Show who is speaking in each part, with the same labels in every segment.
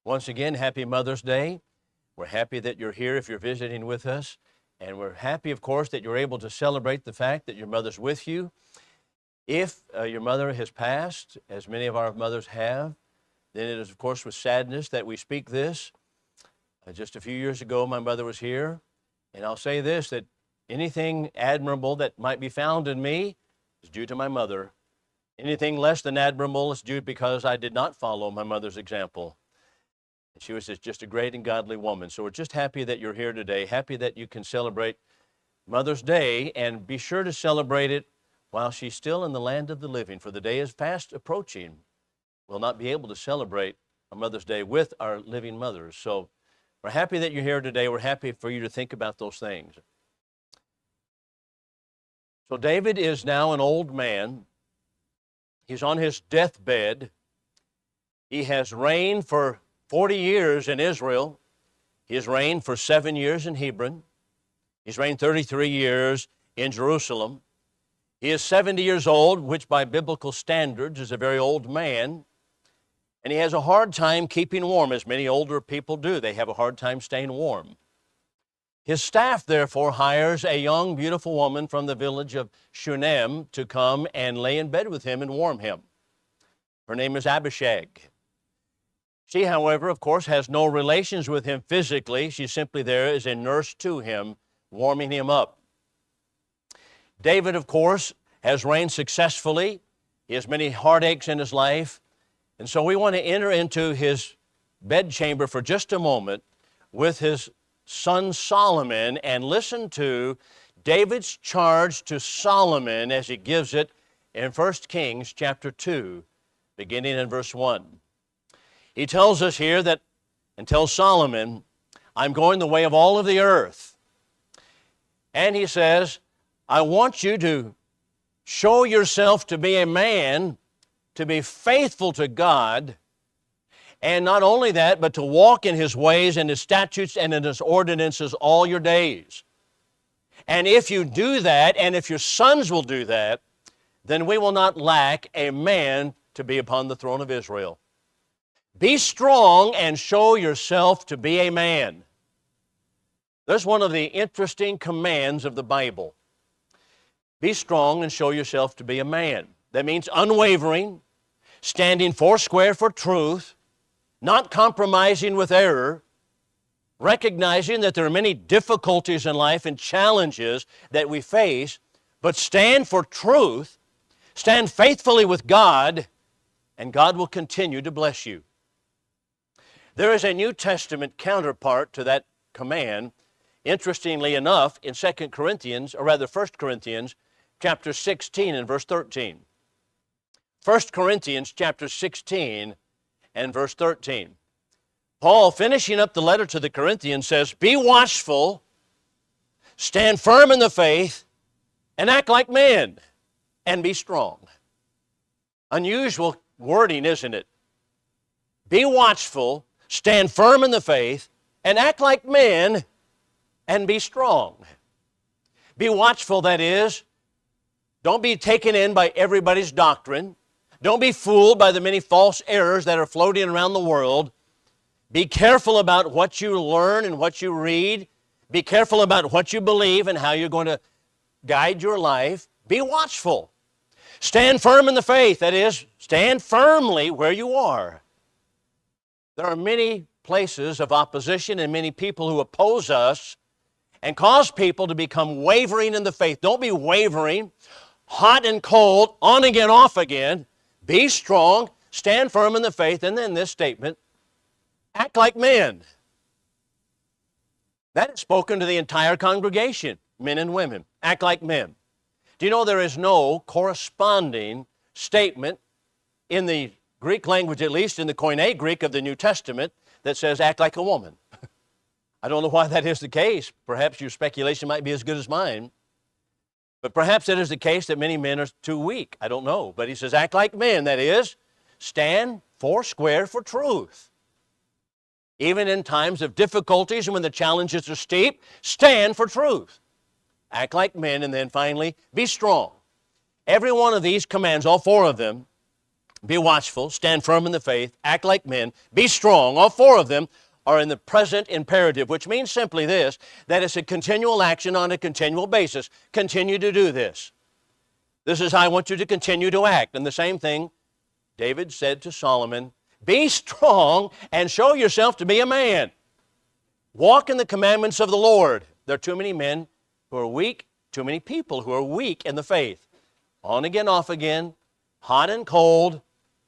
Speaker 1: Once again, happy Mother's Day. We're happy that you're here if you're visiting with us. And we're happy, of course, that you're able to celebrate the fact that your mother's with you. If your mother has passed, as many of our mothers have, then it is, of course, with sadness that we speak this. Just a few years ago, my mother was here. And I'll say this, that anything admirable that might be found in me is due to my mother. Anything less than admirable is due because I did not follow my mother's example. She was just a great and godly woman. So we're just happy that you're here today, happy that you can celebrate Mother's Day, and be sure to celebrate it while she's still in the land of the living, for the day is fast approaching. We'll not be able to celebrate a Mother's Day with our living mothers. So we're happy that you're here today. We're happy for you to think about those things. So David is now an old man. He's on his deathbed. He has reigned for 40 years in Israel. He has reigned for 7 years in Hebron. He's reigned 33 years in Jerusalem. He is 70 years old, which by biblical standards is a very old man. And he has a hard time keeping warm, as many older people do. They have a hard time staying warm. His staff, therefore, hires a young, beautiful woman from the village of Shunem to come and lay in bed with him and warm him. Her name is Abishag. She, however, of course, has no relations with him physically. She's simply there as a nurse to him, warming him up. David, of course, has reigned successfully. He has many heartaches in his life. And so we want to enter into his bedchamber for just a moment with his son Solomon and listen to David's charge to Solomon as he gives it in 1 Kings chapter 2, beginning in verse 1. He tells us here that, and tells Solomon, I'm going the way of all of the earth. And he says, I want you to show yourself to be a man, to be faithful to God, and not only that, but to walk in His ways and His statutes and in His ordinances all your days. And if you do that, and if your sons will do that, then we will not lack a man to be upon the throne of Israel. Be strong and show yourself to be a man. That's one of the interesting commands of the Bible. Be strong and show yourself to be a man. That means unwavering, standing foursquare for truth, not compromising with error, recognizing that there are many difficulties in life and challenges that we face, but stand for truth, stand faithfully with God, and God will continue to bless you. There is a New Testament counterpart to that command, interestingly enough, in 1 Corinthians chapter 16 and verse 13. 1 Corinthians chapter 16 and verse 13. Paul, finishing up the letter to the Corinthians, says, be watchful, stand firm in the faith, and act like men, and be strong. Unusual wording, isn't it? Be watchful, stand firm in the faith, and act like men, and be strong. Be watchful, that is. Don't be taken in by everybody's doctrine. Don't be fooled by the many false errors that are floating around the world. Be careful about what you learn and what you read. Be careful about what you believe and how you're going to guide your life. Be watchful. Stand firm in the faith, that is, stand firmly where you are. There are many places of opposition and many people who oppose us and cause people to become wavering in the faith. Don't be wavering, hot and cold, on again, off again. Be strong, stand firm in the faith, and then this statement, act like men. That is spoken to the entire congregation, men and women. Act like men. Do you know there is no corresponding statement in the Greek language, at least in the Koine Greek of the New Testament, that says act like a woman? I don't know why that is the case. Perhaps your speculation might be as good as mine. But perhaps it is the case that many men are too weak. I don't know. But he says act like men, that is, stand foursquare for truth. Even in times of difficulties and when the challenges are steep, stand for truth. Act like men, and then finally, be strong. Every one of these commands, all four of them, be watchful, stand firm in the faith, act like men, be strong. All four of them are in the present imperative, which means simply this, that it's a continual action on a continual basis. Continue to do this. This is how I want you to continue to act. And the same thing David said to Solomon, be strong and show yourself to be a man. Walk in the commandments of the Lord. There are too many men who are weak, too many people who are weak in the faith. On again, off again, hot and cold,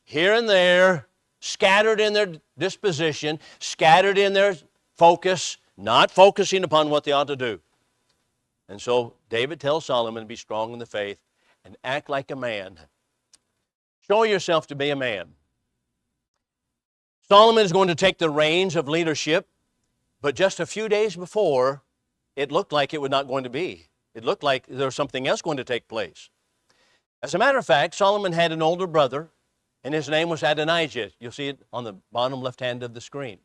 Speaker 1: here and there, scattered in their disposition, scattered in their focus, not focusing upon what they ought to do. And so David tells Solomon, be strong in the faith and act like a man. Show yourself to be a man. Solomon is going to take the reins of leadership, but just a few days before, it looked like it was not going to be. It looked like there was something else going to take place. As a matter of fact, Solomon had an older brother, and his name was Adonijah. You'll see it on the bottom left hand of the screen.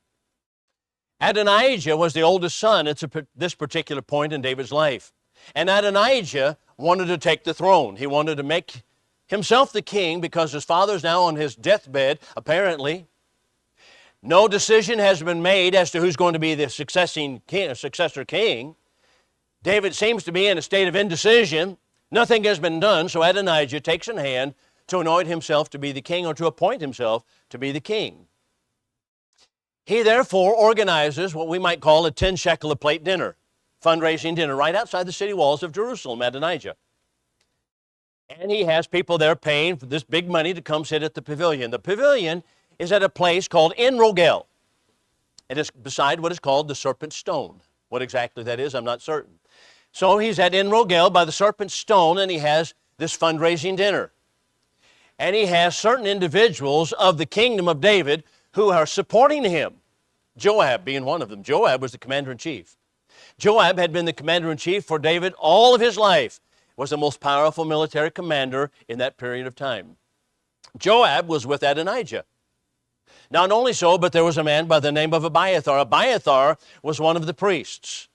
Speaker 1: Adonijah was the oldest son at this particular point in David's life. And Adonijah wanted to take the throne. He wanted to make himself the king because his father's now on his deathbed, apparently. No decision has been made as to who's going to be the successor king. David seems to be in a state of indecision. Nothing has been done, so Adonijah takes in hand to anoint himself to be the king or to appoint himself to be the king. He therefore organizes what we might call a 10 shekel a plate dinner, fundraising dinner right outside the city walls of Jerusalem, Adonijah. And he has people there paying for this big money to come sit at the pavilion. The pavilion is at a place called En Rogel. It is beside what is called the Serpent Stone. What exactly that is, I'm not certain. So he's at En Rogel by the Serpent Stone, and he has this fundraising dinner. And he has certain individuals of the kingdom of David who are supporting him. Joab being one of them. Joab was the commander-in-chief. Joab had been the commander-in-chief for David all of his life, was the most powerful military commander in that period of time. Joab was with Adonijah. Not only so, but there was a man by the name of Abiathar. Abiathar was one of the priests,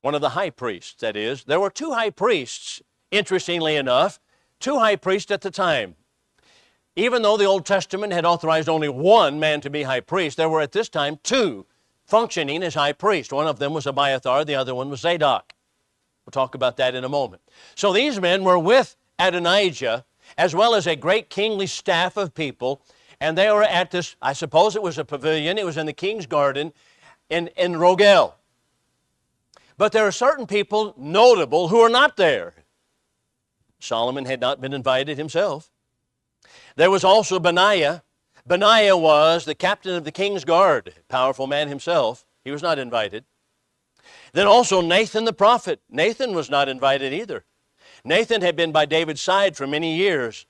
Speaker 1: one of the high priests, that is. There were two high priests, interestingly enough, two high priests at the time. Even though the Old Testament had authorized only one man to be high priest, there were at this time two functioning as high priest. One of them was Abiathar, the other one was Zadok. We'll talk about that in a moment. So these men were with Adonijah, as well as a great kingly staff of people, and they were at this, I suppose it was a pavilion, it was in the king's garden in Rogel. But there are certain people notable who are not there. Solomon had not been invited himself. There was also Benaiah. Benaiah was the captain of the king's guard, powerful man himself. He was not invited. Then also Nathan the prophet. Nathan was not invited either. Nathan had been by David's side for many years.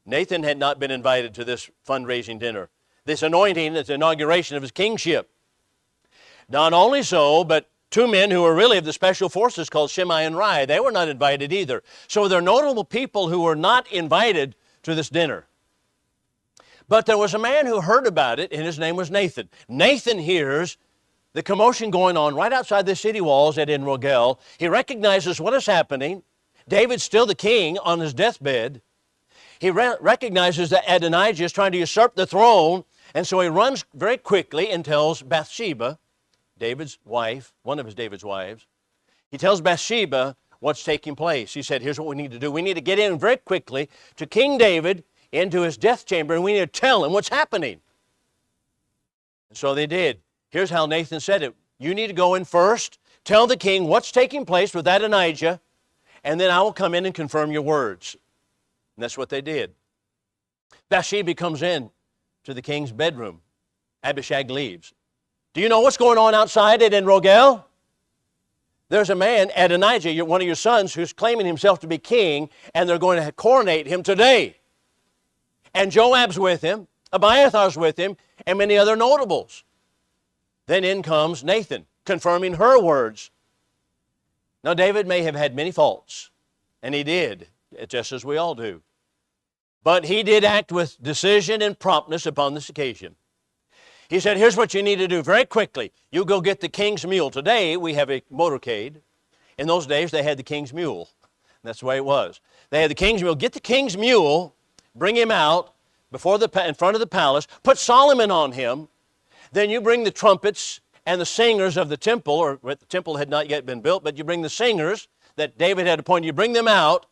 Speaker 1: Nathan had not been invited to this fundraising dinner, this anointing, this inauguration of his kingship. Not only so, but two men who were really of the special forces called Shimei and Rai, they were not invited either. So there are notable people who were not invited to this dinner. But there was a man who heard about it, and his name was Nathan. Nathan hears the commotion going on right outside the city walls at En Rogel. He recognizes what is happening. David's still the king on his deathbed. He recognizes that Adonijah is trying to usurp the throne, and so he runs very quickly and tells Bathsheba, David's wife, one of David's wives, he tells Bathsheba what's taking place. He said, here's what we need to do. We need to get in very quickly to King David into his death chamber, and we need to tell him what's happening. And so they did. Here's how Nathan said it. You need to go in first, tell the king what's taking place with Adonijah, and then I will come in and confirm your words. And that's what they did. Bathsheba comes in to the king's bedroom. Abishag leaves. Do you know what's going on outside it in Rogel? There's a man, Adonijah, one of your sons, who's claiming himself to be king, and they're going to coronate him today. And Joab's with him, Abiathar's with him, and many other notables. Then in comes Nathan, confirming her words. Now, David may have had many faults, and he did, just as we all do. But he did act with decision and promptness upon this occasion. He said, here's what you need to do very quickly. You go get the king's mule. Today, we have a motorcade. In those days, they had the king's mule. That's the way it was. They had the king's mule. Get the king's mule, bring him out, in front of the palace, put Solomon on him. Then you bring the trumpets and the singers of the temple, or the temple had not yet been built, but you bring the singers that David had appointed. You bring them out,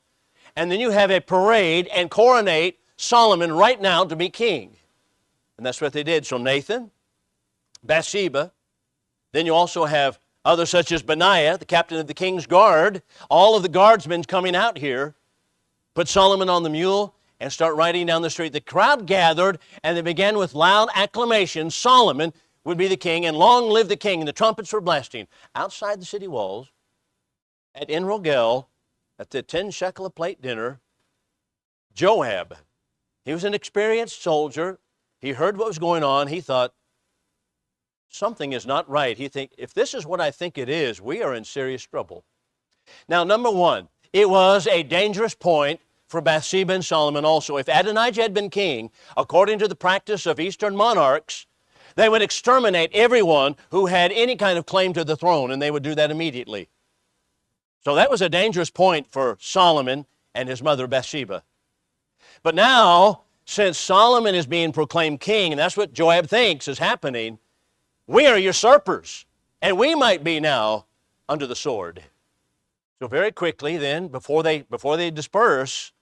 Speaker 1: and then you have a parade and coronate Solomon right now to be king. And that's what they did. So Nathan, Bathsheba, then you also have others such as Benaiah, the captain of the king's guard, all of the guardsmen coming out here, put Solomon on the mule and start riding down the street. The crowd gathered, and they began with loud acclamations. Solomon would be the king, and long live the king. And the trumpets were blasting. Outside the city walls, at En Rogel, at the 10 shekel a plate dinner, Joab, he was an experienced soldier. He heard what was going on. He thought, something is not right. He think, if this is what I think it is, we are in serious trouble. Now, number one, it was a dangerous point for Bathsheba and Solomon also. If Adonijah had been king, according to the practice of Eastern monarchs, they would exterminate everyone who had any kind of claim to the throne, and they would do that immediately. So that was a dangerous point for Solomon and his mother Bathsheba. But now, since Solomon is being proclaimed king, and that's what Joab thinks is happening, we are usurpers, and we might be now under the sword. So very quickly then, before they disperse,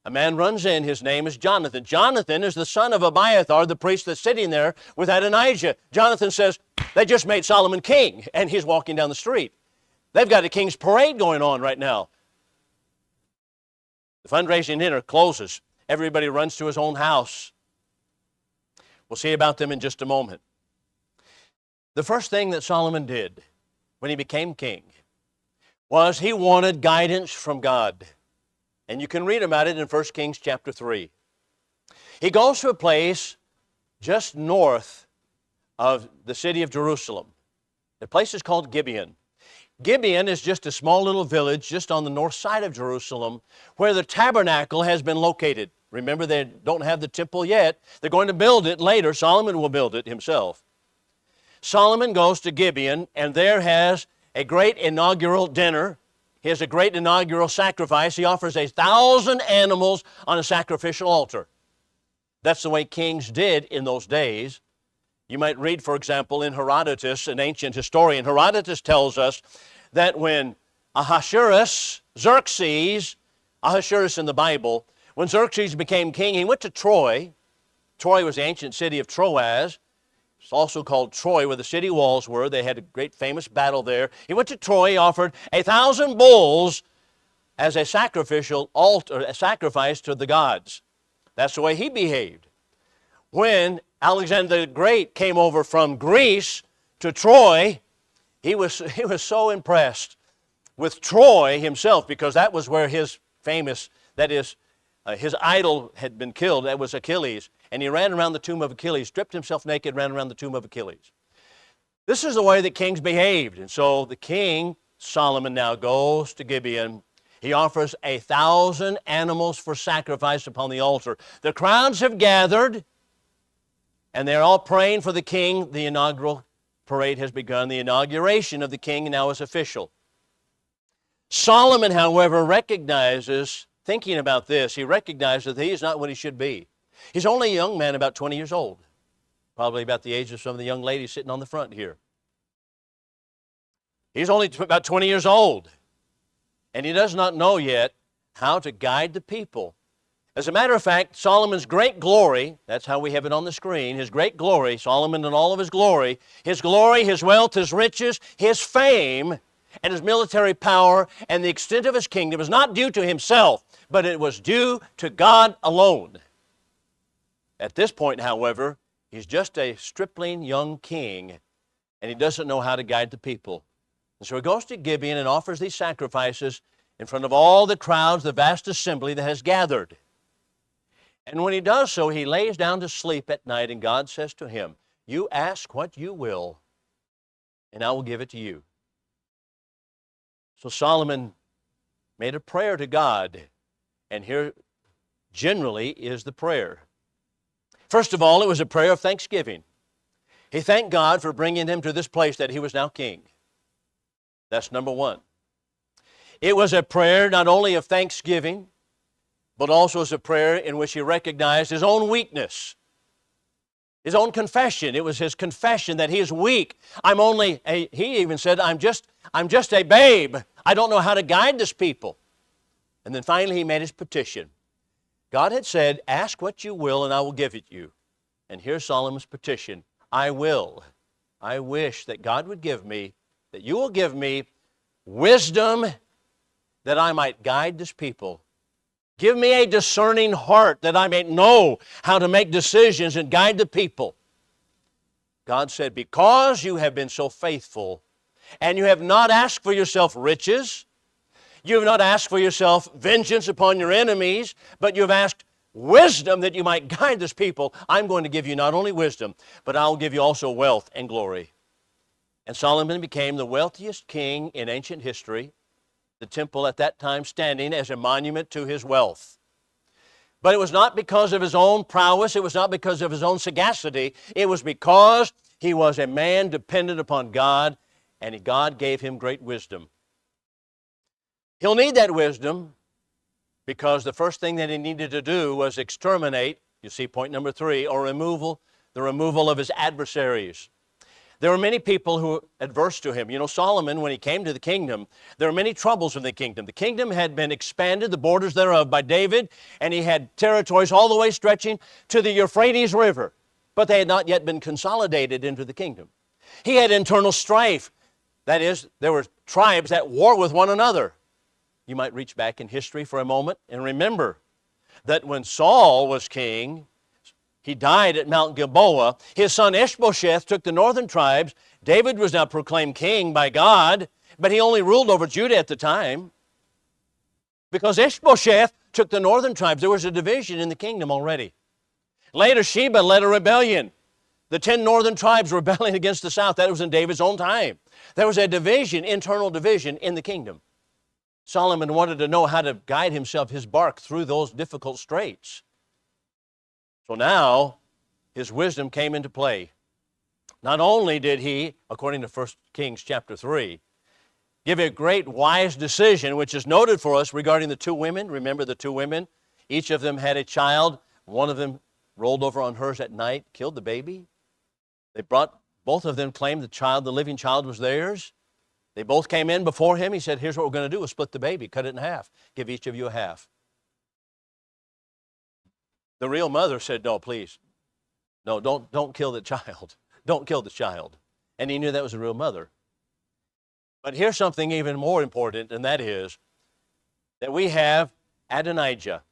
Speaker 1: a man runs in. His name is Jonathan. Jonathan is the son of Abiathar, the priest that's sitting there with Adonijah. Jonathan says, they just made Solomon king, and he's walking down the street. They've got a king's parade going on right now. The fundraising dinner closes. Everybody runs to his own house. We'll see about them in just a moment. The first thing that Solomon did when he became king was he wanted guidance from God. And you can read about it in 1 Kings chapter 3. He goes to a place just north of the city of Jerusalem. The place is called Gibeon. Gibeon is just a small little village just on the north side of Jerusalem where the tabernacle has been located. Remember, they don't have the temple yet. They're going to build it later. Solomon will build it himself. Solomon goes to Gibeon and there has a great inaugural dinner. He has a great inaugural sacrifice. He offers 1,000 animals on a sacrificial altar. That's the way kings did in those days. You might read, for example, in Herodotus, an ancient historian. Herodotus tells us that when Xerxes in the Bible, when Xerxes became king, he went to Troy. Troy was the ancient city of Troas. It's also called Troy, where the city walls were. They had a great famous battle there. He went to Troy, he offered 1,000 bulls as a sacrificial altar, a sacrifice to the gods. That's the way he behaved. When Alexander the Great came over from Greece to Troy, he was so impressed with Troy himself, because that was where his famous, his idol had been killed. That was Achilles. And he ran around the tomb of Achilles, stripped himself naked, ran around the tomb of Achilles. This is the way that kings behaved. And so the king, Solomon, now goes to Gibeon. He offers 1,000 animals for sacrifice upon the altar. The crowds have gathered, and they're all praying for the king. The inaugural parade has begun. The inauguration of the king now is official. Solomon, however, recognizes, thinking about this, he recognizes that he is not what he should be. He's only a young man, about 20 years old, probably about the age of some of the young ladies sitting on the front here. He's only about 20 years old, and he does not know yet how to guide the people. As a matter of fact, Solomon's great glory, that's how we have it on the screen, his great glory, Solomon in all of his glory, his wealth, his riches, his fame, and his military power, and the extent of his kingdom is not due to himself, but it was due to God alone. At this point, however, he's just a stripling young king, and he doesn't know how to guide the people. And so he goes to Gibeon and offers these sacrifices in front of all the crowds, the vast assembly that has gathered. And when he does so, he lays down to sleep at night, and God says to him, "You ask what you will, and I will give it to you." So Solomon made a prayer to God, and here generally is the prayer. First of all, it was a prayer of thanksgiving. He thanked God for bringing him to this place that he was now king. That's number one. It was a prayer not only of thanksgiving, but also as a prayer in which he recognized his own weakness, his own confession. It was his confession that he is weak. He even said, I'm just a babe. I don't know how to guide this people. And then finally he made his petition. God had said, ask what you will and I will give it you. And here's Solomon's petition. I wish that God would give me, that you will give me wisdom that I might guide this people. Give me a discerning heart that I may know how to make decisions and guide the people. God said, because you have been so faithful and you have not asked for yourself riches, you have not asked for yourself vengeance upon your enemies, but you have asked wisdom that you might guide this people. I'm going to give you not only wisdom, but I'll give you also wealth and glory. And Solomon became the wealthiest king in ancient history, the temple at that time standing as a monument to his wealth. But it was not because of his own prowess, it was not because of his own sagacity, it was because he was a man dependent upon God, and God gave him great wisdom. He'll need that wisdom because the first thing that he needed to do was exterminate, you see point number 3, or the removal of his adversaries. There were many people who were adverse to him. You know, Solomon, when he came to the kingdom, there were many troubles in the kingdom. The kingdom had been expanded, the borders thereof, by David, and he had territories all the way stretching to the Euphrates River, but they had not yet been consolidated into the kingdom. He had internal strife. That is, there were tribes at war with one another. You might reach back in history for a moment and remember that when Saul was king, he died at Mount Gilboa. His son Ishbosheth took the northern tribes. David was now proclaimed king by God, but he only ruled over Judah at the time. Because Ishbosheth took the northern tribes, there was a division in the kingdom already. Later, Sheba led a rebellion. The 10 northern tribes rebelling against the south. That was in David's own time. There was a division, internal division in the kingdom. Solomon wanted to know how to guide himself, his bark, through those difficult straits. So now, his wisdom came into play. Not only did he, according to 1 Kings chapter 3, give a great wise decision, which is noted for us regarding the 2 women. Remember the 2 women? Each of them had a child. One of them rolled over on hers at night, killed the baby. Both of them claimed the living child was theirs. They both came in before him. He said, here's what we're going to do. We'll split the baby, cut it in half, give each of you a half. The real mother said, no, please. No, don't kill the child. Don't kill the child. And he knew that was the real mother. But here's something even more important, and that is that we have Adonijah.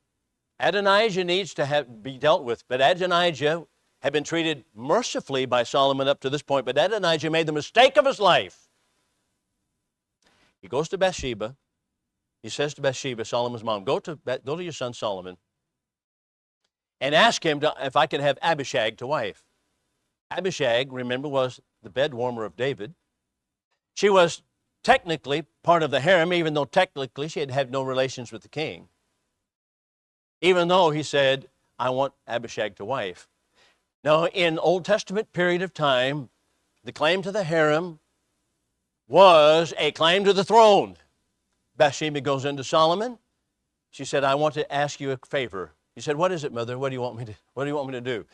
Speaker 1: Adonijah needs to be dealt with, but Adonijah had been treated mercifully by Solomon up to this point, but Adonijah made the mistake of his life. He goes to Bathsheba. He says to Bathsheba, Solomon's mom, go to your son Solomon and ask him if I can have Abishag to wife. Abishag, remember, was the bed warmer of David. She was technically part of the harem, even though technically she had had no relations with the king. Even though he said, I want Abishag to wife. Now, in Old Testament period of time, the claim to the harem was a claim to the throne. Bathsheba goes into Solomon. She said, I want to ask you a favor. He said, what is it, mother? What do you want me to do?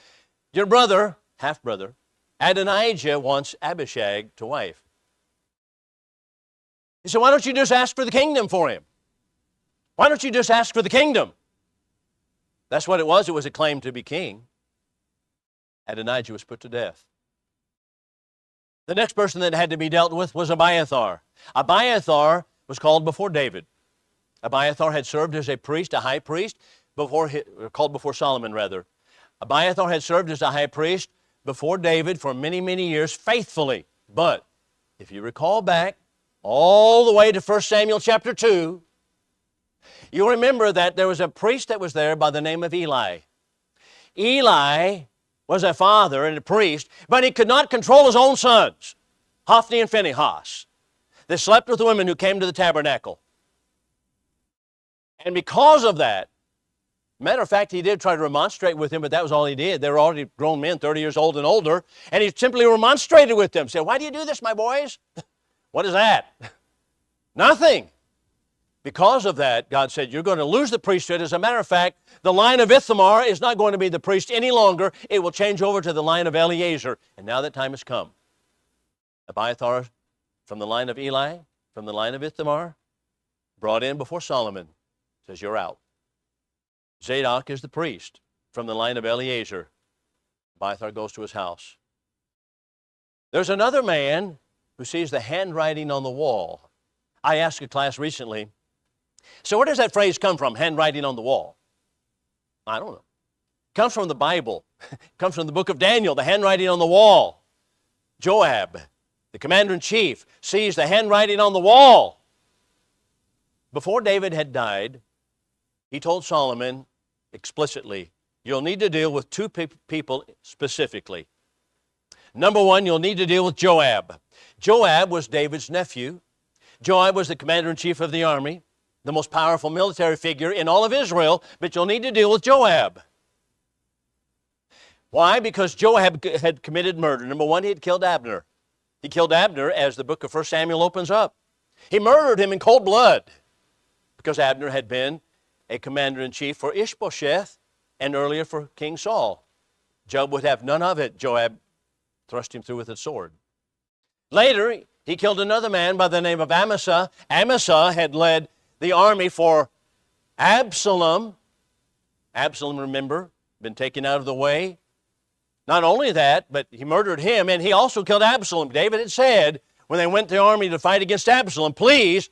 Speaker 1: Your brother, half-brother, Adonijah wants Abishag to wife. He said, why don't you just ask for the kingdom for him? Why don't you just ask for the kingdom? That's what it was. It was a claim to be king. Adonijah was put to death. The next person that had to be dealt with was Abiathar. Abiathar was called before David. Abiathar had served as a priest, a high priest, called before Solomon, rather. Abiathar had served as a high priest before David for many, many years faithfully. But if you recall back all the way to 1 Samuel chapter 2, you'll remember that there was a priest that was there by the name of Eli. Eli was a father and a priest, but he could not control his own sons, Hophni and Phinehas. They slept with the women who came to the tabernacle. And because of that, matter of fact, he did try to remonstrate with them, but that was all he did. They were already grown men, 30 years old and older, and he simply remonstrated with them. Said, why do you do this, my boys? What is that? Nothing. Because of that, God said, you're going to lose the priesthood. As a matter of fact, the line of Ithamar is not going to be the priest any longer. It will change over to the line of Eleazar. And now that time has come. Abiathar from the line of Eli, from the line of Ithamar, brought in before Solomon, says, you're out. Zadok is the priest from the line of Eleazar. Abiathar goes to his house. There's another man who sees the handwriting on the wall. I asked a class recently, so where does that phrase come from, handwriting on the wall? I don't know. It comes from the Bible. It comes from the book of Daniel, the handwriting on the wall. Joab, the commander-in-chief, sees the handwriting on the wall. Before David had died, he told Solomon explicitly, you'll need to deal with two people specifically. Number one, you'll need to deal with Joab. Joab was David's nephew. Joab was the commander-in-chief of the army, the most powerful military figure in all of Israel, but you'll need to deal with Joab. Why? Because Joab had committed murder. Number one, he had killed Abner. He killed Abner, as the book of 1 Samuel opens up. He murdered him in cold blood because Abner had been a commander-in-chief for Ishbosheth and earlier for King Saul. Joab would have none of it. Joab thrust him through with a sword. Later, he killed another man by the name of Amasa. Amasa had led the army for Absalom. Absalom, remember, been taken out of the way. Not only that, but he murdered him, and he also killed Absalom. David had said, when they went to the army to fight against Absalom, please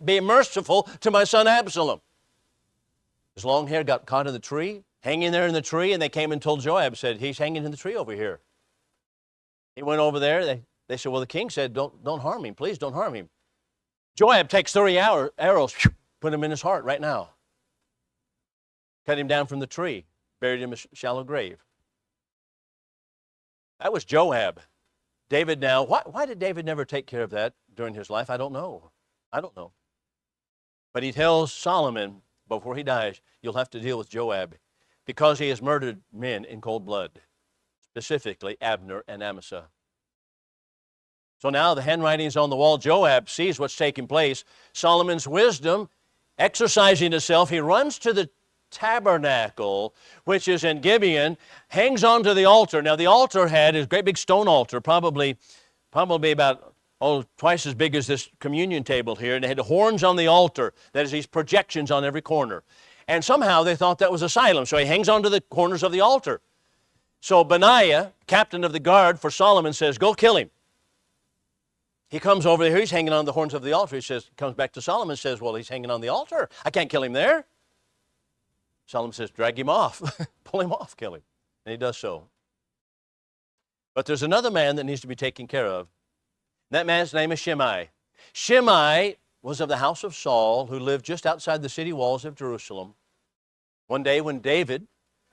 Speaker 1: be merciful to my son Absalom. His long hair got caught in the tree, hanging there in the tree, and they came and told Joab, said, he's hanging in the tree over here. He went over there. They said, well, the king said, don't harm him. Please don't harm him. Joab takes 30 arrows, put him in his heart right now. Cut him down from the tree, buried him in a shallow grave. That was Joab. David now, why did David never take care of that during his life? I don't know. I don't know. But he tells Solomon before he dies, you'll have to deal with Joab because he has murdered men in cold blood, specifically Abner and Amasa. So now the handwriting's on the wall. Joab sees what's taking place. Solomon's wisdom exercising itself. He runs to the tabernacle, which is in Gibeon, hangs onto the altar. Now the altar had a great big stone altar, probably about twice as big as this communion table here, and it had horns on the altar. That is, these projections on every corner. And somehow they thought that was asylum, so he hangs onto the corners of the altar. So Benaiah, captain of the guard for Solomon, says, go kill him. He comes over there, he's hanging on the horns of the altar. He comes back to Solomon and says, well, he's hanging on the altar. I can't kill him there. Solomon says, drag him off. Pull him off, kill him. And he does so. But there's another man that needs to be taken care of. That man's name is Shimei. Shimei was of the house of Saul, who lived just outside the city walls of Jerusalem. One day when David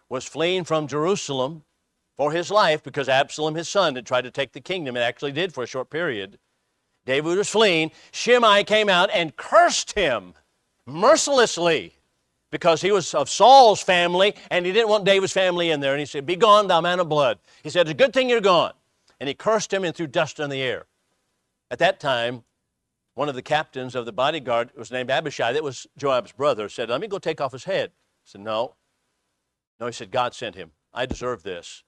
Speaker 1: was fleeing from Jerusalem for his life because Absalom, his son, had tried to take the kingdom and actually did for a short period, David was fleeing. Shimei came out and cursed him mercilessly because he was of Saul's family and he didn't want David's family in there. And he said, be gone, thou man of blood. He said, it's a good thing you're gone. And he cursed him and threw dust in the air. At that time, one of the captains of the bodyguard was named Abishai. That was Joab's brother. Said, let me go take off his head. He said, no. No, he said, God sent him. I deserve this.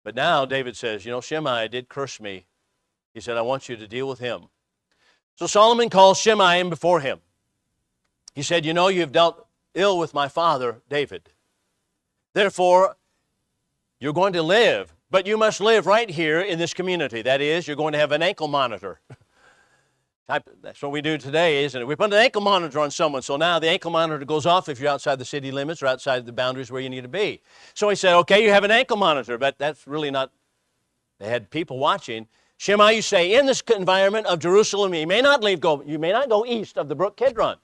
Speaker 1: But now David says, Shimei did curse me. He said, I want you to deal with him. So Solomon calls Shimei in before him. He said, you've dealt ill with my father, David. Therefore, you're going to live, but you must live right here in this community. That is, you're going to have an ankle monitor. That's what we do today, isn't it? We put an ankle monitor on someone, so now the ankle monitor goes off if you're outside the city limits or outside the boundaries where you need to be. So he said, okay, you have an ankle monitor, but that's really not, they had people watching. Shimei, you say, in this environment of Jerusalem, you may not go east of the brook Kidron.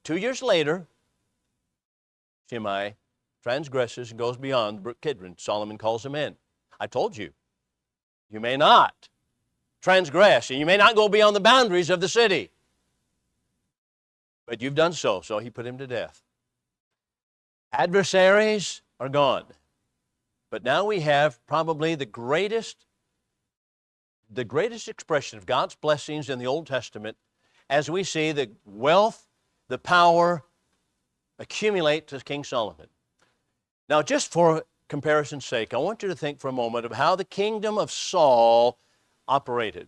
Speaker 1: 2 years later, Shimei transgresses and goes beyond the brook Kidron. Solomon calls him in. I told you, you may not transgress, and you may not go beyond the boundaries of the city. But you've done so, so he put him to death. Adversaries are gone. But now we have probably the greatest expression of God's blessings in the Old Testament, as we see the wealth, the power accumulate to King Solomon. Now, just for comparison's sake, I want you to think for a moment of how the kingdom of Saul operated.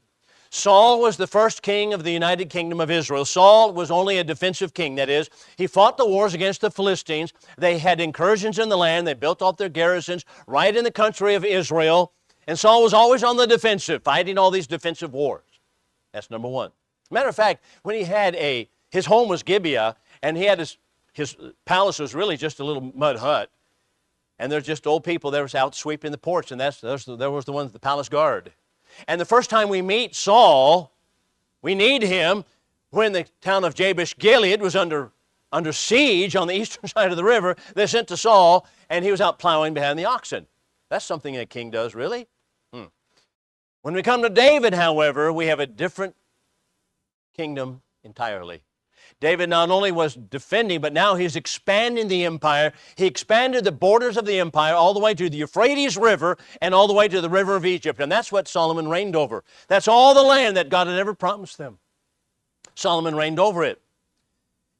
Speaker 1: Saul was the first king of the United Kingdom of Israel. Saul was only a defensive king. That is, he fought the wars against the Philistines. They had incursions in the land. They built up their garrisons right in the country of Israel. And Saul was always on the defensive, fighting all these defensive wars. That's number one. Matter of fact, when he had his home was Gibeah, and he had his palace was really just a little mud hut. And there's just old people that was out sweeping the porch, and there was the ones, the palace guard. And the first time we meet Saul, we need him when the town of Jabesh Gilead was under siege on the eastern side of the river. They sent to Saul, and he was out plowing behind the oxen. That's something a king does, really. When we come to David, however, we have a different kingdom entirely. David not only was defending, but now he's expanding the empire. He expanded the borders of the empire all the way to the Euphrates River and all the way to the river of Egypt. And that's what Solomon reigned over. That's all the land that God had ever promised them. Solomon reigned over it.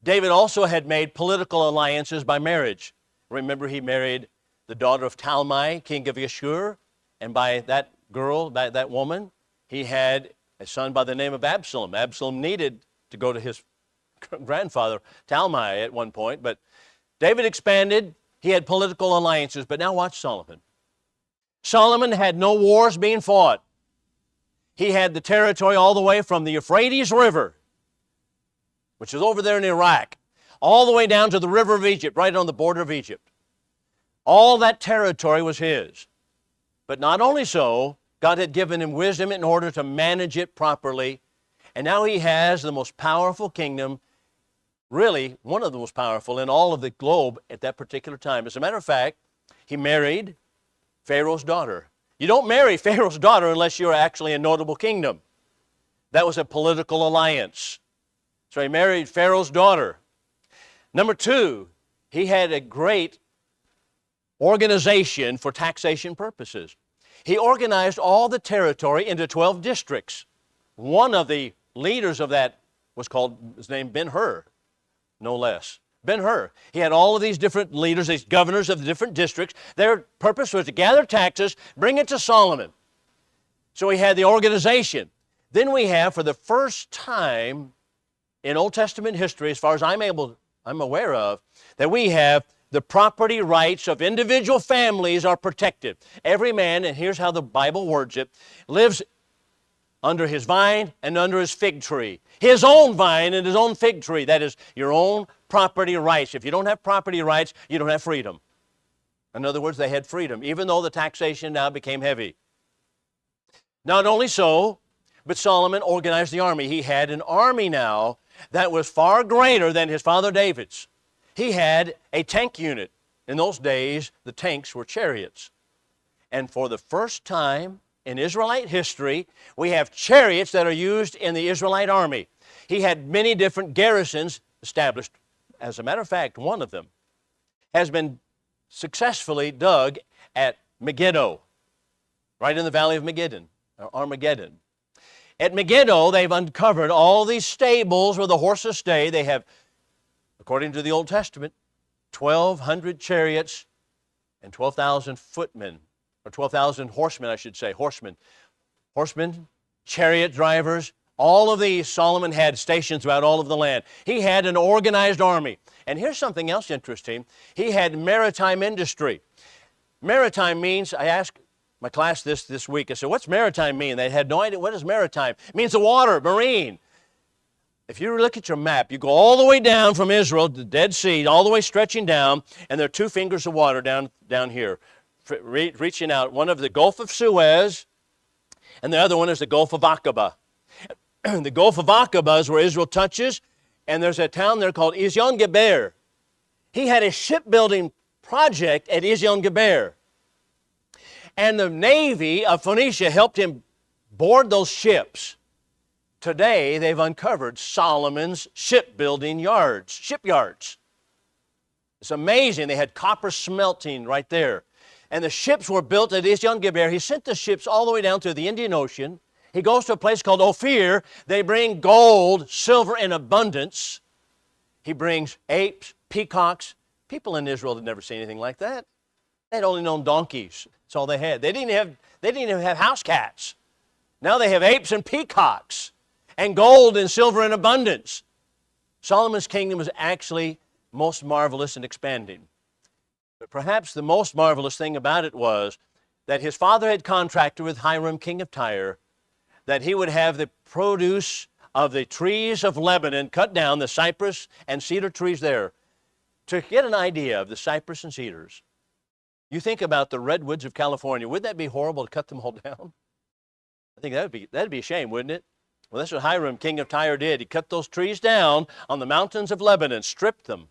Speaker 1: David also had made political alliances by marriage. Remember, he married the daughter of Talmai, king of Geshur, and by that girl, by that woman, he had a son by the name of Absalom. Absalom needed to go to his grandfather, Talmai, at one point, but David expanded. He had political alliances, but now watch Solomon. Solomon had no wars being fought. He had the territory all the way from the Euphrates River, which is over there in Iraq, all the way down to the river of Egypt, right on the border of Egypt. All that territory was his. But not only so, God had given him wisdom in order to manage it properly, and now he has the most powerful kingdom, really one of the most powerful in all of the globe at that particular time. As a matter of fact, he married Pharaoh's daughter. You don't marry Pharaoh's daughter unless you're actually a notable kingdom. That was a political alliance. So he married Pharaoh's daughter. Number two, he had a great organization for taxation purposes. He organized all the territory into 12 districts. One of the leaders of that was named Ben-Hur, no less. Ben-Hur. He had all of these different leaders, these governors of the different districts. Their purpose was to gather taxes, bring it to Solomon. So he had the organization. Then we have, for the first time in Old Testament history, as far as I'm aware of, that we have the property rights of individual families are protected. Every man, and here's how the Bible words it, lives under his vine and under his fig tree. His own vine and his own fig tree. That is your own property rights. If you don't have property rights, you don't have freedom. In other words, they had freedom, even though the taxation now became heavy. Not only so, but Solomon organized the army. He had an army now that was far greater than his father David's. He had a tank unit. In those days, the tanks were chariots. And for the first time in Israelite history, we have chariots that are used in the Israelite army. He had many different garrisons established. As a matter of fact, one of them has been successfully dug at Megiddo, right in the valley of Armageddon. At Megiddo, they've uncovered all these stables where the horses stay. They have, according to the Old Testament, 1,200 chariots and 12,000 footmen, or 12,000 horsemen, I should say, horsemen, chariot drivers. All of these, Solomon had stations throughout all of the land. He had an organized army. And here's something else interesting. He had maritime industry. Maritime means, I asked my class this week, I said, what's maritime mean? They had no idea. What is maritime? It means the water, marine. If you look at your map, you go all the way down from Israel, the Dead Sea, all the way stretching down, and there are two fingers of water down here, reaching out. One of the Gulf of Suez, and the other one is the Gulf of Aqaba. The Gulf of Aqaba is where Israel touches, and there's a town there called Ezion Geber. He had a shipbuilding project at Ezion Geber. And the Navy of Phoenicia helped him board those ships. Today, they've uncovered Solomon's shipbuilding shipyards. It's amazing. They had copper smelting right there. And the ships were built at Ezion Geber. He sent the ships all the way down to the Indian Ocean. He goes to a place called Ophir. They bring gold, silver in abundance. He brings apes, peacocks. People in Israel had never seen anything like that. They'd only known donkeys. That's all they had. They didn't even have house cats. Now they have apes and peacocks and gold and silver in abundance. Solomon's kingdom was actually most marvelous and expanding. But perhaps the most marvelous thing about it was that his father had contracted with Hiram, king of Tyre, that he would have the produce of the trees of Lebanon cut down, the cypress and cedar trees there. To get an idea of the cypress and cedars, you think about the redwoods of California. Wouldn't that be horrible to cut them all down? I think that'd be a shame, wouldn't it? Well, that's what Hiram, king of Tyre, did. He cut those trees down on the mountains of Lebanon, stripped them,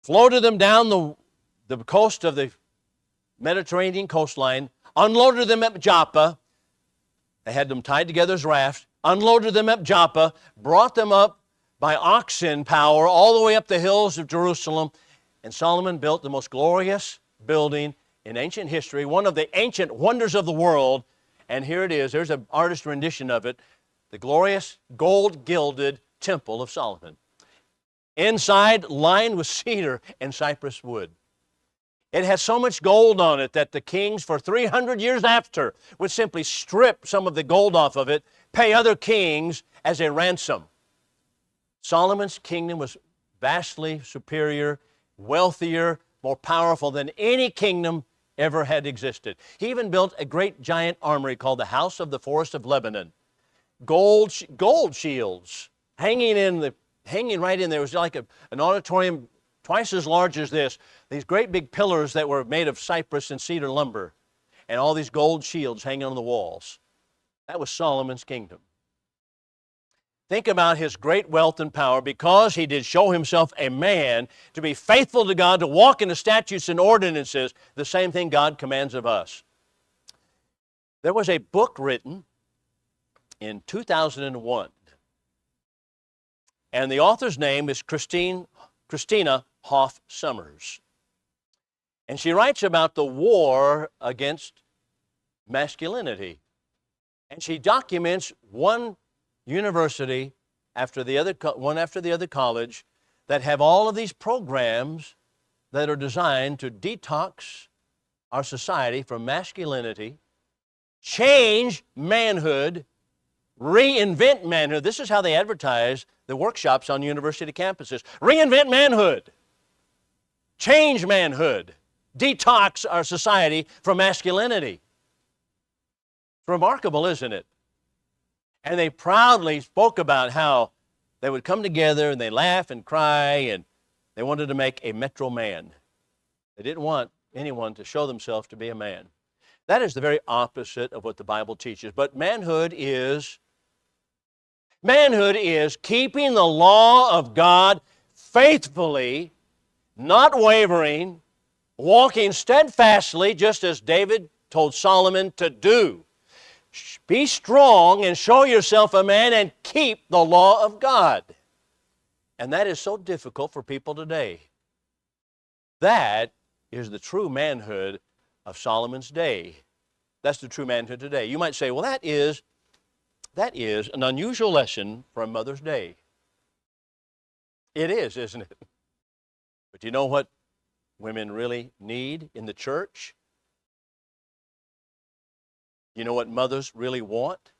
Speaker 1: floated them down the coast of the Mediterranean coastline, unloaded them at Joppa. They had them tied together as rafts, unloaded them at Joppa, brought them up by oxen power all the way up the hills of Jerusalem, and Solomon built the most glorious building in ancient history, one of the ancient wonders of the world. And here it is. There's an artist rendition of it, the glorious gold-gilded Temple of Solomon. Inside, lined with cedar and cypress wood. It had so much gold on it that the kings for 300 years after would simply strip some of the gold off of it, pay other kings as a ransom. Solomon's kingdom was vastly superior, wealthier, more powerful than any kingdom ever had existed. He even built a great giant armory called the House of the Forest of Lebanon. Gold shields hanging right in there. It was like an auditorium twice as large as this. These great big pillars that were made of cypress and cedar lumber, and all these gold shields hanging on the walls. That was Solomon's kingdom. Think about his great wealth and power because he did show himself a man to be faithful to God, to walk in the statutes and ordinances, the same thing God commands of us. There was a book written in 2001, and the author's name is Christina Hoff Sommers. And she writes about the war against masculinity. And she documents one university one after the other college that have all of these programs that are designed to detox our society from masculinity, change manhood, reinvent manhood. This is how they advertise the workshops on university campuses. Reinvent manhood, change manhood, detox our society from masculinity. It's remarkable, isn't it? And they proudly spoke about how they would come together and they laugh and cry, and they wanted to make a metro man. They didn't want anyone to show themselves to be a man. That is the very opposite of what the Bible teaches. But manhood is keeping the law of God faithfully, not wavering, walking steadfastly, just as David told Solomon to do. Be strong and show yourself a man and keep the law of God. And that is so difficult for people today. That is the true manhood of Solomon's day. That's the true manhood today. You might say, well, that is an unusual lesson from Mother's Day. It is, isn't it? But you know what women really need in the church? You know what mothers really want?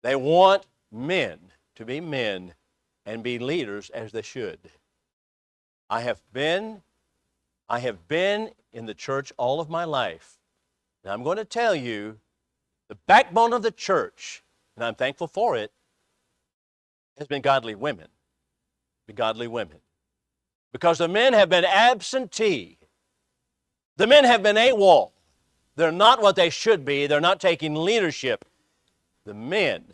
Speaker 1: They want men to be men and be leaders as they should. I have been in the church all of my life. And I'm going to tell you, the backbone of the church, and I'm thankful for it, has been godly women. Because the men have been absentee. The men have been AWOL. They're not what they should be. They're not taking leadership. The men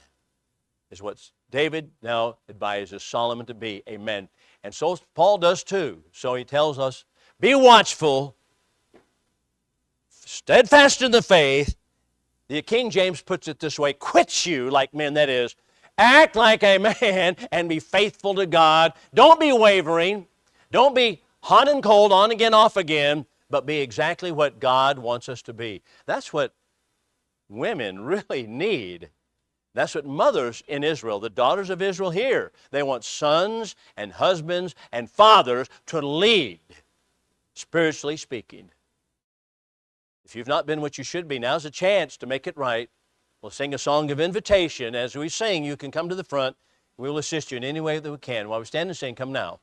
Speaker 1: is what David now advises Solomon to be, a man. And so Paul does too. So he tells us, be watchful, steadfast in the faith. The King James puts it this way, quit you like men, that is, act like a man and be faithful to God. Don't be wavering. Don't be hot and cold, on again, off again, but be exactly what God wants us to be. That's what women really need. That's what mothers in Israel, the daughters of Israel here, they want sons and husbands and fathers to lead, spiritually speaking. If you've not been what you should be, now's a chance to make it right. We'll sing a song of invitation. As we sing, you can come to the front. We will assist you in any way that we can. While we stand and sing, come now.